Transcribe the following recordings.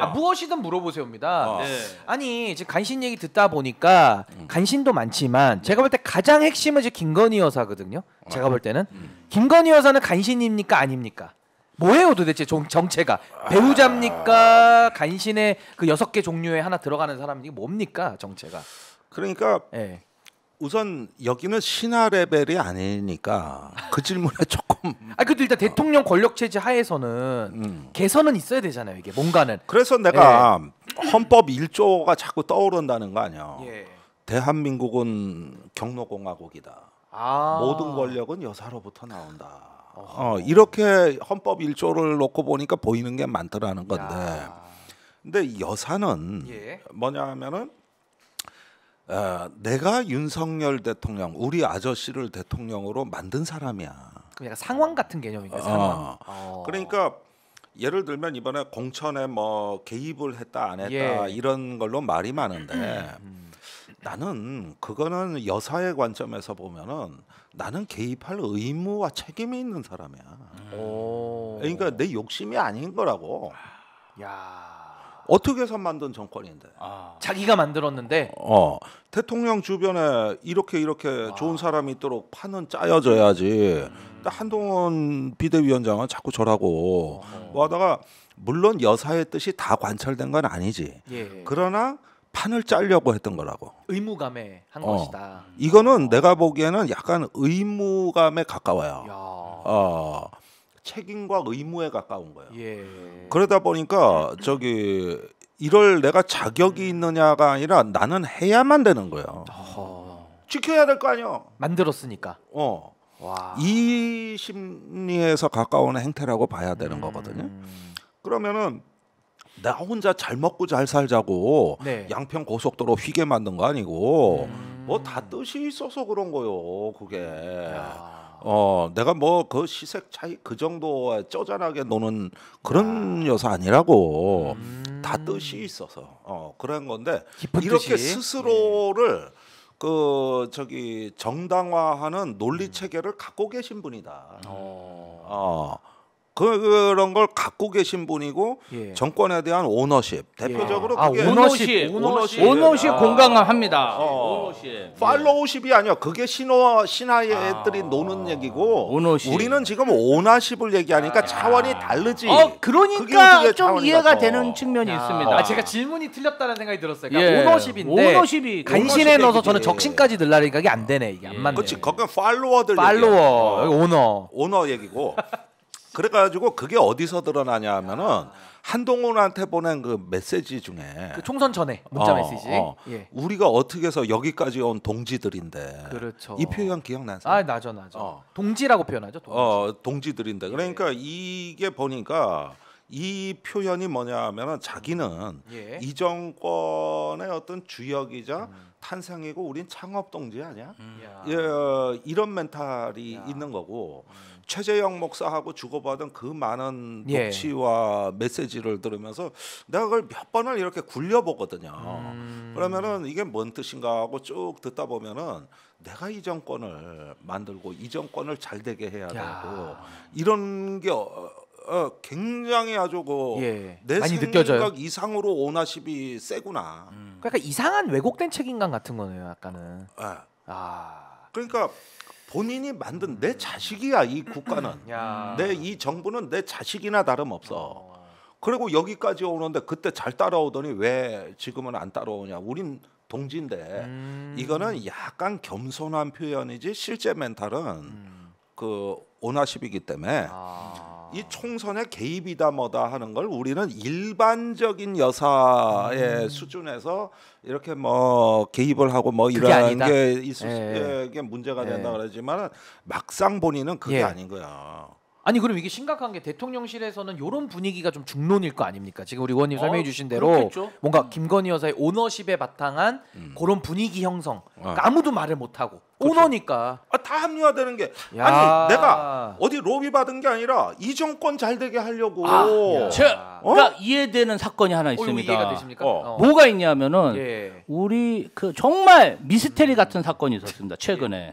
아, 무엇이든 물어보세요입니다. 네. 아니 지금 간신 얘기 듣다 보니까 간신도 많지만 제가 볼 때 가장 핵심은 이제 김건희 여사거든요. 제가 볼 때는 김건희 여사는 간신입니까 아닙니까? 뭐예요 도대체 정체가? 배우자입니까? 간신의 그 6개 종류에 하나 들어가는 사람이 뭡니까 정체가? 그러니까 네. 우선 여기는 신하 레벨이 아니니까 그 질문에 조금. 아 그래도 일단 대통령 권력 체제 하에서는 개선은 있어야 되잖아요 이게 뭔가는. 그래서 내가 헌법 1조가 자꾸 떠오른다는 거 아니야. 예. 대한민국은 경로공화국이다. 모든 권력은 여사로부터 나온다. 이렇게 헌법 1조를 놓고 보니까 보이는 게 많더라는 건데. 근데 여사는 뭐냐면은 내가 윤석열 대통령, 우리 아저씨를 대통령으로 만든 사람이야. 그 약간 상황 같은 개념인가요? 상황. 그러니까 예를 들면 이번에 공천에 뭐 개입을 했다 안 했다 이런 걸로 말이 많은데 나는 그거는 여사의 관점에서 보면은 나는 개입할 의무와 책임이 있는 사람이야. 그러니까 내 욕심이 아닌 거라고. 야. 어떻게 해서 만든 정권인데? 자기가 만들었는데. 대통령 주변에 이렇게 좋은 사람이 있도록 판은 짜여져야지. 한동훈 비대위원장은 자꾸 저라고 뭐하다가 물론 여사의 뜻이 다 관철된 건 아니지. 그러나 판을 짜려고 했던 거라고. 의무감에 한 것이다. 이거는 내가 보기에는 약간 의무감에 가까워요. 책임과 의무에 가까운 거예요. 그러다 보니까 이럴 내가 자격이 있느냐가 아니라 나는 해야만 되는 거예요. 지켜야 될 거 아니야. 만들었으니까. 이 심리에서 가까운 행태라고 봐야 되는 거거든요. 그러면은 나 혼자 잘 먹고 잘 살자고 양평 고속도로 휘게 만든 거 아니고 뭐 다 뜻이 있어서 그런 거요. 그게. 내가 뭐 그 시색 차이 그 정도 쪼잔하게 노는 그런 여사 아니라고. 다 뜻이 있어서 그런 건데 이렇게 뜻이? 스스로를 정당화하는 논리 체계를 갖고 계신 분이다. 그런 걸 갖고 계신 분이고 정권에 대한 오너십 대표적으로 그게 오너십 공감합니다. 오너십. 팔로우십이 아니야. 그게 신하의 애들이 노는 얘기고 오너십. 우리는 지금 오너십을 얘기하니까 차원이 다르지. 그러니까 좀 이해가 되는 측면이 있습니다. 제가 질문이 틀렸다는 생각이 들었어요. 그러니까 오너십인데 오너십이 간신에 넣어서 저는 적신까지 넣으려니까 이게 안 되네. 이게 안 맞네. 그렇지. 거긴 팔로워들 팔로워. 오너 얘기고. 그래가지고 그게 어디서 드러나냐 하면은 한동훈한테 보낸 그 메시지 중에 그 총선 전에 문자 메시지 우리가 어떻게 해서 여기까지 온 동지들인데 그렇죠. 이 표현 기억나세요? 나죠. 동지라고 표현하죠. 동지들인데 그러니까 이게 보니까 이 표현이 뭐냐 하면은 자기는 이 정권의 어떤 주역이자 탄생이고 우린 창업 동지 아니야? 이런 멘탈이 있는 거고 최재형 목사하고 주고받은 그 많은 녹취와 메시지를 들으면서 내가 그걸 몇 번을 이렇게 굴려보거든요. 그러면은 이게 뭔 뜻인가 하고 쭉 듣다 보면은 내가 이 정권을 만들고 이 정권을 잘 되게 해야 되고 이런 게 굉장히 아주 내 많이 생각 느껴져요. 이상으로 오너십이 세구나. 그러니까 이상한 왜곡된 책임감 같은 거네요. 약간은. 그러니까 본인이 만든 내 자식이야. 이 국가는. 이 정부는 내 자식이나 다름없어. 그리고 여기까지 오는데 그때 잘 따라오더니 왜 지금은 안 따라오냐. 우린 동지인데 이거는 약간 겸손한 표현이지 실제 멘탈은 그 오너십이기 때문에 이 총선에 개입이다 뭐다 하는 걸 우리는 일반적인 여사의 수준에서 이렇게 뭐 개입을 하고 뭐 이런 게 있을 게 문제가 된다 그러지만 막상 본인은 그게 아닌 거야. 아니 그럼 이게 심각한 게 대통령실에서는 이런 분위기가 좀 중론일 거 아닙니까? 지금 우리 의원님 설명해 주신 대로 그렇겠죠? 뭔가 김건희 여사의 오너십에 바탕한 그런 분위기 형성. 그러니까 아무도 말을 못 하고 오너니까 다 합리화되는 게 아니 내가 어디 로비 받은 게 아니라 이 정권 잘 되게 하려고. 그러니까 이해되는 사건이 하나 있습니다. 이해가 되십니까? 뭐가 있냐면은 우리 그 정말 미스테리 같은 사건이 있었습니다. 최근에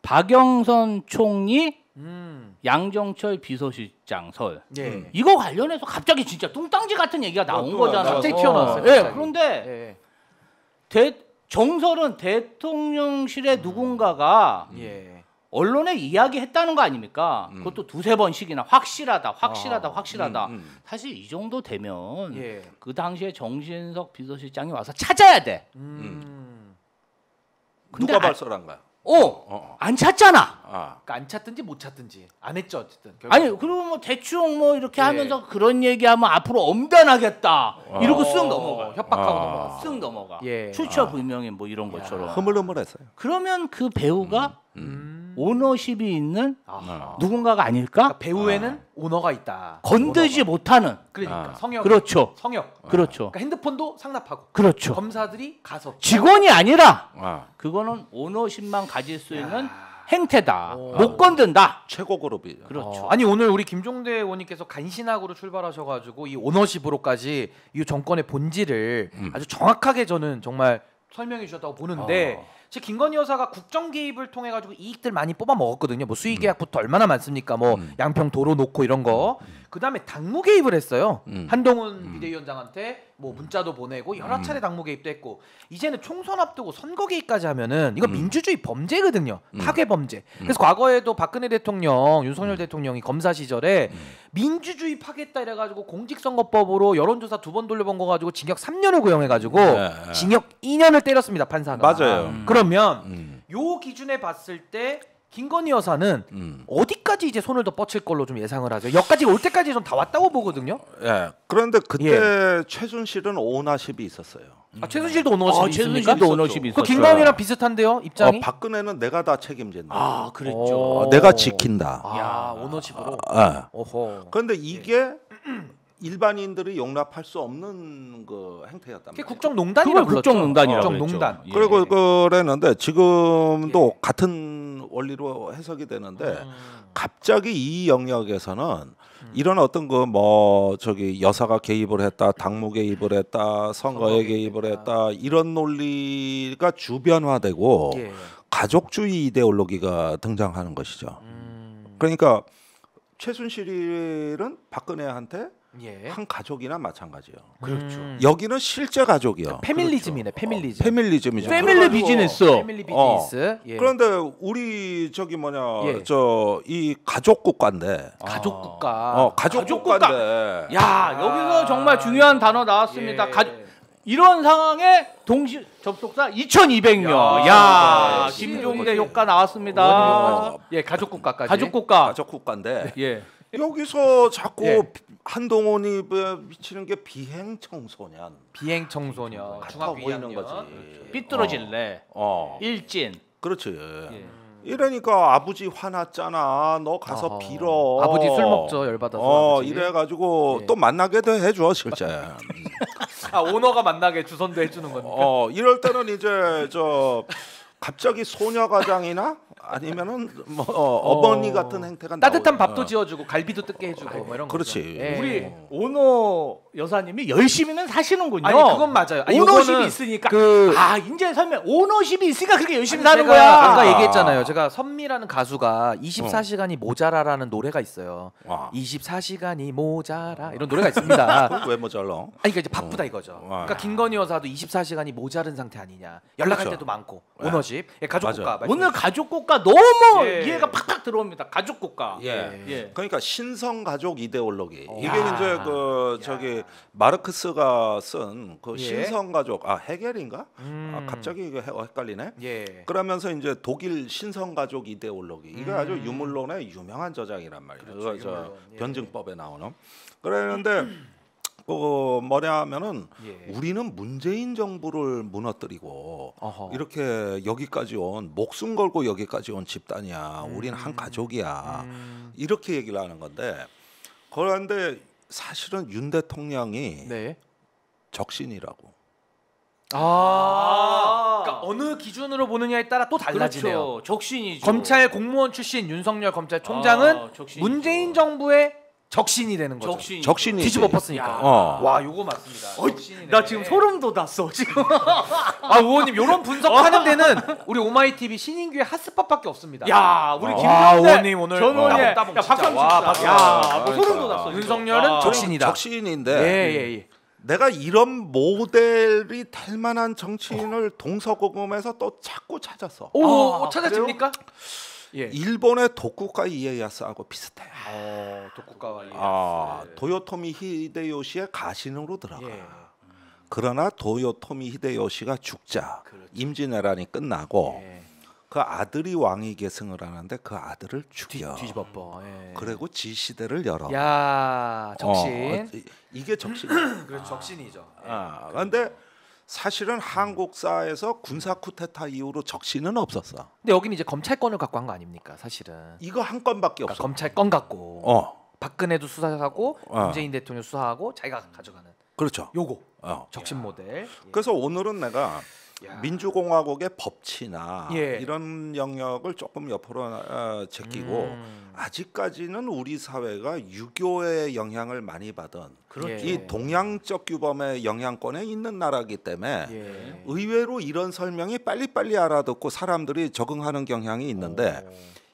박영선 총리 양정철 비서실장 설. 예. 이거 관련해서 갑자기 진짜 뚱땅지 같은 얘기가 나온 거잖아요. 갑자기 튀어나왔어요. 예. 갑자기. 그런데 정설은 대통령실의 누군가가 예. 언론에 이야기했다는 거 아닙니까? 그것도 두세 번씩이나 확실하다. 사실 이 정도 되면 예. 그 당시에 정진석 비서실장이 와서 찾아야 돼. 누가 발설한 거야? 안 찾잖아. 아. 그러니까 안 찾든지 못 찾든지 안 했죠 어쨌든. 아니 그리고 뭐 대충 뭐 이렇게 예. 하면서 그런 얘기하면 앞으로 엄단하겠다 이러고 쓱 넘어가. 협박하고 넘어가. 쓱 넘어가. 예. 출처 불명의 뭐 이런 것처럼. 흐물흐물했어요. 그러면 그 배우가 오너십이 있는 아하. 누군가가 아닐까? 그러니까 배우에는 오너가 있다. 건들지 오너가. 못하는. 그러니까 성역. 그렇죠. 성역. 그렇죠. 그러니까 핸드폰도 상납하고. 그렇죠. 검사들이 가서 직원이 아니라 아. 그거는 오너십만 가질 수 있는 행태다. 오. 못 건든다. 최고 그룹이죠. 그렇죠. 아니 오늘 우리 김종대 의원님께서 간신학으로 출발하셔가지고 이 오너십으로까지 이 정권의 본질을 아주 정확하게 저는 정말 설명해 주셨다고 보는데 제 김건희 여사가 국정 개입을 통해 가지고 이익들 많이 뽑아 먹었거든요. 뭐 수의 계약부터 얼마나 많습니까? 뭐 양평 도로 놓고 이런 거. 그다음에 당무 개입을 했어요. 한동훈 비대위원장한테 뭐 문자도 보내고 여러 차례 당무 개입도 했고 이제는 총선 앞두고 선거 개입까지 하면은 이거 민주주의 범죄거든요. 파괴 범죄. 그래서 과거에도 박근혜 대통령, 윤석열 대통령이 검사 시절에 민주주의 파괴했다 이래 가지고 공직선거법으로 여론조사 2번 돌려본 거 가지고 징역 3년을 구형해 가지고 징역 2년을 때렸습니다, 판사가. 맞아요. 그러면 요 기준에 봤을 때 김건희 여사는 어디까지 이제 손을 더 뻗칠 걸로 좀 예상을 하죠. 여기까지 올 때까지 좀 다 왔다고 보거든요. 예. 그런데 그때 최순실은 오너십이 있었어요. 아, 최순실도 오너십이 있습니까? 최순실도 오너십이 그 있었죠. 김건희랑 비슷한데요, 입장이? 박근혜는 내가 다 책임진다. 아 그랬죠. 내가 지킨다. 야, 오너십으로. 오호. 그런데 이게 일반인들이 용납할 수 없는 그 행태였단 그게 말이에요. 국정농단이라고 그걸 국정농단이라고 국정농단. 그랬죠. 예. 그리고 그랬는데 지금도 같은 원리로 해석이 되는데 갑자기 이 영역에서는 이런 어떤 그 뭐 저기 여사가 개입을 했다, 당무 개입을 했다, 선거에 개입을 했다 이런 논리가 주변화되고 예. 가족주의 이데올로기가 등장하는 것이죠. 그러니까 최순실은 박근혜한테 예. 한 가족이나 마찬가지예요. 그렇죠. 여기는 실제 가족이요. 패밀리즘이네, 패밀리즘. 패밀리즘이죠. 패밀리 그래가지고 비즈니스. 패밀리 비즈니스. 예. 그런데 우리 저기 뭐냐 예. 저 이 가족 국가인데 가족 국가. 가족 국가. 국가인데 야 여기서 정말 중요한 단어 나왔습니다. 예. 이런 상황에 동시 접속사 2,200명. 야, 역시. 김종대 효과 나왔습니다. 예, 가족 국가까지. 가족 국가. 가족 국가인데 예. 여기서 자꾸 예. 한동훈이 미치는 게 비행 청소년 비행 청소년. 같아 중학교 보이는 2학년. 거지. 삐뚤어질래. 어, 일진. 그렇지. 예. 이러니까 아버지 화났잖아. 너 가서 어허. 빌어. 아버지 술 먹죠, 열받아서. 아버지. 이래가지고 예. 또 만나게도 해줘 실제. 아, 오너가 만나게 주선도 해주는 겁니까? 이럴 때는 이제 저 갑자기 소녀 가장이나 아니면은 뭐 어머니 같은 행태가 따뜻한 나오죠. 밥도 지어주고 갈비도 뜯게 해주고 뭐 이런 거. 그렇지. 우리 오너 여사님이 열심히는 사시는군요. 아니 그건 맞아요. 아니, 오너십이 요거는 있으니까. 그 이제 설명. 오너십이 있으니까 그렇게 열심히 아니, 사는 제가 거야. 아까 얘기했잖아요. 제가 선미라는 가수가 24시간이 모자라라는 노래가 있어요. 와. 24시간이 모자라 이런 노래가 있습니다. 그건 왜 모자라? 아니 그러니까 이제 바쁘다 이거죠. 그러니까 김건희 여사도 24시간이 모자른 상태 아니냐. 연락할 그렇죠. 때도 많고 오너십, 예, 가족 맞아. 국가. 오늘 가족 국가 너무 예. 이해가 팍팍 들어옵니다. 가족 국가. 예. 그러니까 신성 가족 이데올로기. 이게 야. 이제 그 저기 마르크스가 쓴 그 예. 신성 가족 헤겔인가? 갑자기 이거 헷갈리네. 예. 그러면서 이제 독일 신성 가족 이데올로기. 이게 아주 유물론의 유명한 저작이란 말이에요. 그렇죠, 그거 저 유물론. 예. 변증법에 나오는. 그랬는데 뭐냐면은 예. 우리는 문재인 정부를 무너뜨리고 어허. 이렇게 여기까지 온 목숨 걸고 여기까지 온 집단이야. 우리는 한 가족이야. 이렇게 얘기를 하는 건데 그런데 사실은 윤 대통령이 네. 적신이라고. 그러니까 어느 기준으로 보느냐에 따라 또 달라지네요. 그렇죠. 적신이죠. 검찰 공무원 출신 윤석열 검찰총장은 적신이죠. 문재인 정부의 적신이 되는 거죠. 적신이 뒤집어 엎었으니까. 와, 요거 맞습니다. 적신이네. 나 지금 소름 돋았어 지금. 아, 의원님 요런 분석하는 데는 우리 오마이 TV 신인규의 핫스팟밖에 없습니다. 야, 우리 와, 김경태 의원님 오늘 전 의원님, 야 따봉 박수 한번 와, 칩시다. 박수. 야, 뭐 소름 돋았어. 지금. 윤석열은 적신이다. 적신인데 예. 내가 이런 모델이 될 만한 정치인을 동서고금에서 또 자꾸 찾았어. 오, 찾아집니까? 예. 일본의 도쿠가 이에야스하고 비슷해. 독국가와 이에야스. 도요토미 히데요시의 가신으로 들어가. 예. 그러나 도요토미 히데요시가 죽자 그렇죠. 임진왜란이 끝나고 예. 그 아들이 왕위 계승을 하는데 그 아들을 죽여. 뒤집어버. 예. 그리고 지시대를 열어. 야, 적신. 이게 적신. 그렇죠, 적신이죠. 그런데 사실은 한국사에서 군사 쿠데타 이후로 적신은 없었어. 근데 여기는 이제 검찰권을 갖고 한 거 아닙니까, 사실은. 이거 한 건밖에 없어. 그러니까 검찰권 갖고. 박근혜도 수사하고 문재인 대통령 수사하고 자기가 가져가는. 그렇죠. 요거. 적신 모델. 그래서 오늘은 내가 민주공화국의 법치나 예. 이런 영역을 조금 옆으로 제끼고 아직까지는 우리 사회가 유교의 영향을 많이 받은 그렇죠. 이 동양적 규범의 영향권에 있는 나라이기 때문에 의외로 이런 설명이 빨리빨리 알아듣고 사람들이 적응하는 경향이 있는데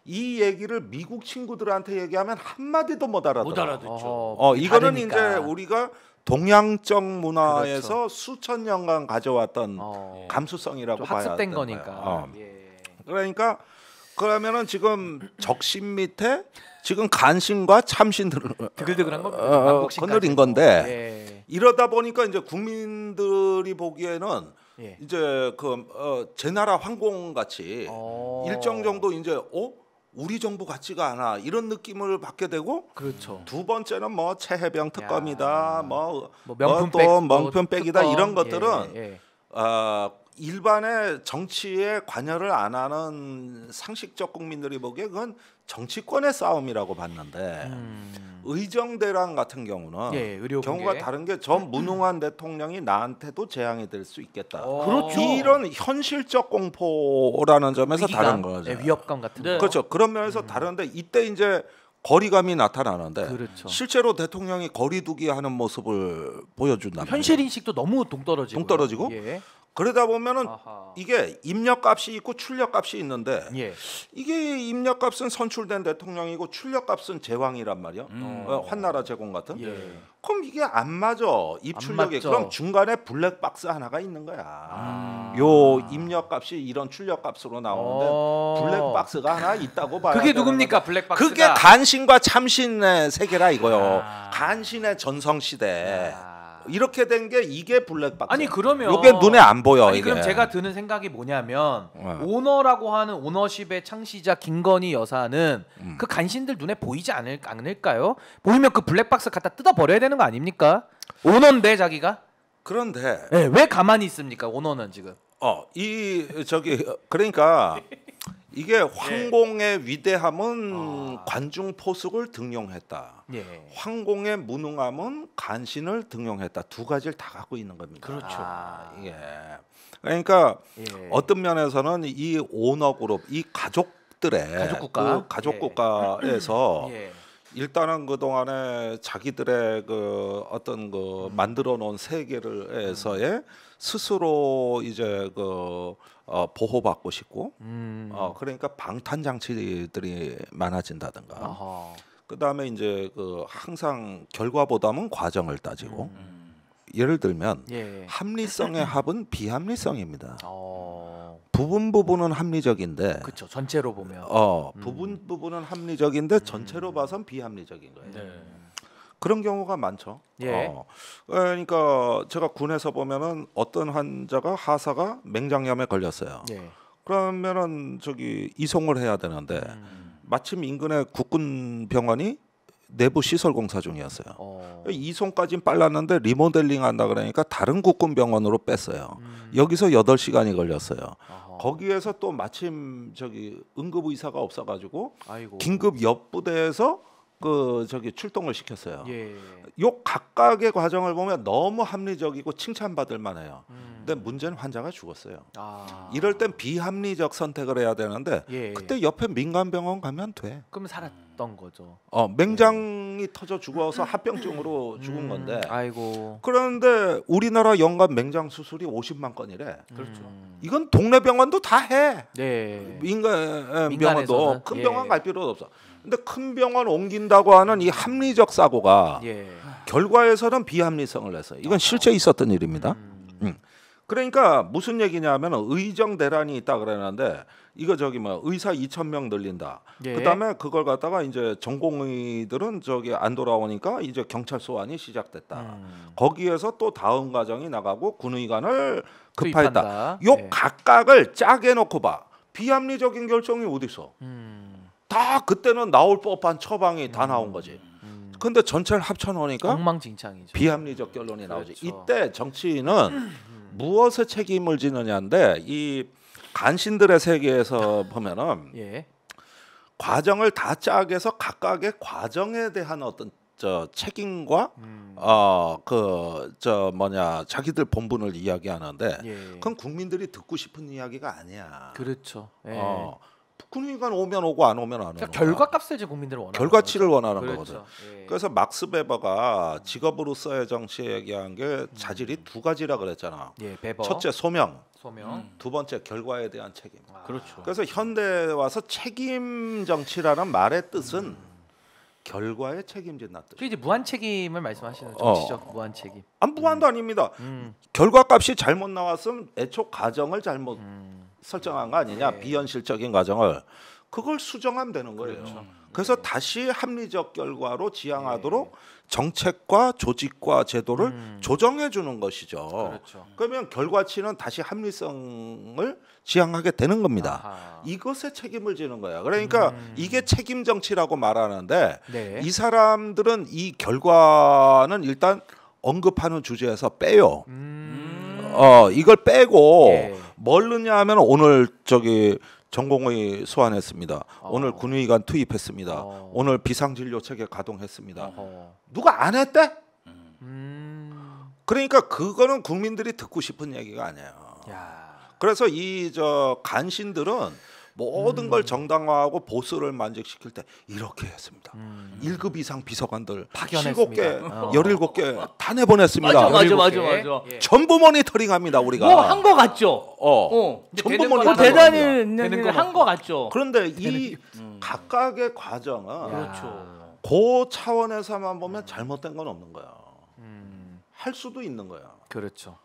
이 얘기를 미국 친구들한테 얘기하면 한마디도 못 알아들어. 못 알아듣죠. 이거는 다르니까. 이제 우리가 동양적 문화에서 그렇죠. 수천 년간 가져왔던 감수성이라고 봐야 학습된 되는 거니까. 거야. 그러니까 그러면은 지금 적신 밑에 지금 간신과 참신들을 드글드글한 겁니다. 거느린 건데 예. 이러다 보니까 이제 국민들이 보기에는 이제 제 나라 황공 같이 일정 정도 이제 우리 정부 같지가 않아 이런 느낌을 받게 되고 그렇죠. 두 번째는 뭐 최해병 특검이다 명품백, 명품백이다 특검. 이런 것들은 일반의 정치에 관여를 안 하는 상식적 국민들이 보기에 그건 정치권의 싸움이라고 봤는데 의정대란 같은 경우는 경우가 다른 게 저 무능한 대통령이 나한테도 재앙이 될 수 있겠다. 그렇죠. 이런 현실적 공포라는 점에서 위기감, 다른 거죠. 위협감 같은 거. 그렇죠. 그런 면에서 다른데 이때 이제 거리감이 나타나는데 그렇죠. 실제로 대통령이 거리두기 하는 모습을 보여준다. 현실 인식도 너무 동떨어지고. 그러다 보면은 이게 입력값이 있고 출력값이 있는데 이게 입력값은 선출된 대통령이고 출력값은 제왕이란 말이야. 환나라 제공 같은. 그럼 이게 안 맞아. 입출력이. 그럼 중간에 블랙박스 하나가 있는 거야. 요 입력값이 이런 출력값으로 나오는데 블랙박스가 하나 있다고 봐야 그게 누굽니까? 블랙박스가. 그게 간신과 참신의 세계라 이거요. 간신의 전성시대. 이렇게 된 게 이게 블랙박스. 아니 그러면 이게 눈에 안 보여. 아니 이게. 그럼 제가 드는 생각이 뭐냐면 오너라고 하는 오너십의 창시자 김건희 여사는 그 간신들 눈에 보이지 않을까요? 보이면 그 블랙박스 갖다 뜯어 버려야 되는 거 아닙니까? 오너인데 자기가. 그런데 왜 가만히 있습니까? 오너는 지금. 그러니까 이게 황공의 위대함은 관중 포석을 등용했다. 황공의 무능함은 간신을 등용했다. 두 가지를 다 갖고 있는 겁니다. 그렇죠. 그러니까 어떤 면에서는 이 오너 그룹, 이 가족들의 가족 국가에서 일단은 그 동안에 자기들의 그 어떤 그 만들어 놓은 세계를에서의 스스로 이제 보호받고 싶고 그러니까 방탄 장치들이 많아진다든가 그다음에 이제 항상 결과보다는 과정을 따지고 예를 들면 합리성의 합은 비합리성입니다. 부분은 합리적인데 그렇죠. 전체로 보면 부분은 합리적인데 전체로 봐선 비합리적인 거예요. 그런 경우가 많죠. 그러니까 제가 군에서 보면은 어떤 환자가 하사가 맹장염에 걸렸어요. 그러면은 이송을 해야 되는데 마침 인근에 국군 병원이 내부 시설 공사 중이었어요. 이송까지는 빨랐는데 리모델링 한다 그러니까 다른 국군 병원으로 뺐어요. 여기서 8시간이 걸렸어요. 거기에서 또 마침 응급 의사가 없어가지고 긴급 옆부대에서 출동을 시켰어요. 요 각각의 과정을 보면 너무 합리적이고 칭찬받을 만해요. 근데 문제는 환자가 죽었어요. 이럴 땐 비합리적 선택을 해야 되는데 그때 옆에 민간병원 가면 돼. 그럼 살았다. 던 거죠. 맹장이 터져 죽어서 합병증으로 죽은 건데. 아이고. 그런데 우리나라 연간 맹장 수술이 50만 건이래. 그렇죠. 이건 동네 병원도 다 해. 네. 민간 병원도 민간에서는? 큰 예. 병원 갈 필요도 없어. 근데 큰 병원 옮긴다고 하는 이 합리적 사고가 예. 결과에서는 비합리성을 냈어요. 이건 실제 있었던 일입니다. 그러니까 무슨 얘기냐면 의정 대란이 있다 그러는데 이거 저기 뭐 의사 2,000명 늘린다. 예. 그다음에 그걸 갖다가 이제 전공의들은 저기 안 돌아오니까 이제 경찰 소환이 시작됐다. 거기에서 또 다음 과정이 나가고 군의관을 급파했다. 투입한다. 요 예. 각각을 짜게 놓고 봐. 비합리적인 결정이 어디 있어? 다 그때는 나올 법한 처방이 다 나온 거지. 근데 전체를 합쳐놓으니까 엉망진창이죠. 비합리적 결론이 나오지. 그렇죠. 이때 정치인은 무엇에 책임을 지느냐인데 이 간신들의 세계에서 보면은 예. 과정을 다 짜게 해서 각각의 과정에 대한 어떤 저 책임과 자기들 본분을 이야기하는데 예. 그건 국민들이 듣고 싶은 이야기가 아니야. 그렇죠. 예. 국민의관 오면 오고 안 오면 안 오는 그러니까 거야. 결과값을 이제 국민들은 원하는 결과치를 거죠. 원하는 그렇죠. 거거든. 예. 그래서 막스 베버가 직업으로서의 정치 얘기한 게 자질이 두 가지라 그랬잖아. 예, 베버. 첫째 소명, 소명. 두 번째 결과에 대한 책임. 그렇죠. 그래서 현대에 와서 책임 정치라는 말의 뜻은 결과에 책임진다 뜻. 그 이제 무한 책임을 말씀하시는 정치적 무한 책임. 무한도 아닙니다. 결과값이 잘못 나왔으면 애초 가정을 잘못 설정한 거 아니냐. 비현실적인 가정을 그걸 수정하면 되는 거예요. 그렇죠. 그래서 다시 합리적 결과로 지향하도록 정책과 조직과 제도를 조정해 주는 것이죠. 그렇죠. 그러면 결과치는 다시 합리성을 지향하게 되는 겁니다. 아하. 이것에 책임을 지는 거야. 그러니까 이게 책임 정치라고 말하는데 네. 이 사람들은 이 결과는 일단 언급하는 주제에서 빼요. 이걸 빼고 예. 뭘 넣냐 하면 오늘 저기 전공의 소환했습니다. 오늘 군의관 투입했습니다. 오늘 비상진료 체계 가동했습니다. 누가 안 했대? 그러니까 그거는 국민들이 듣고 싶은 얘기가 아니에요. 야. 그래서 이 저 간신들은 모든 걸 정당화하고 보수를 만족시킬 때 이렇게 했습니다. 1급 이상 비서관들 파견했습니다. 7개, 17개 다 내보냈습니다. 맞아. 예. 전부 모니터링합니다. 우리가. 뭐 한 거 같죠. 전부 되는 거 뭐 모니터링. 대단히 거 한 거 같죠. 그런데 이 각각의 과정은 그렇죠. 그 차원에서만 보면 잘못된 건 없는 거야. 할 수도 있는 거야. 그렇죠.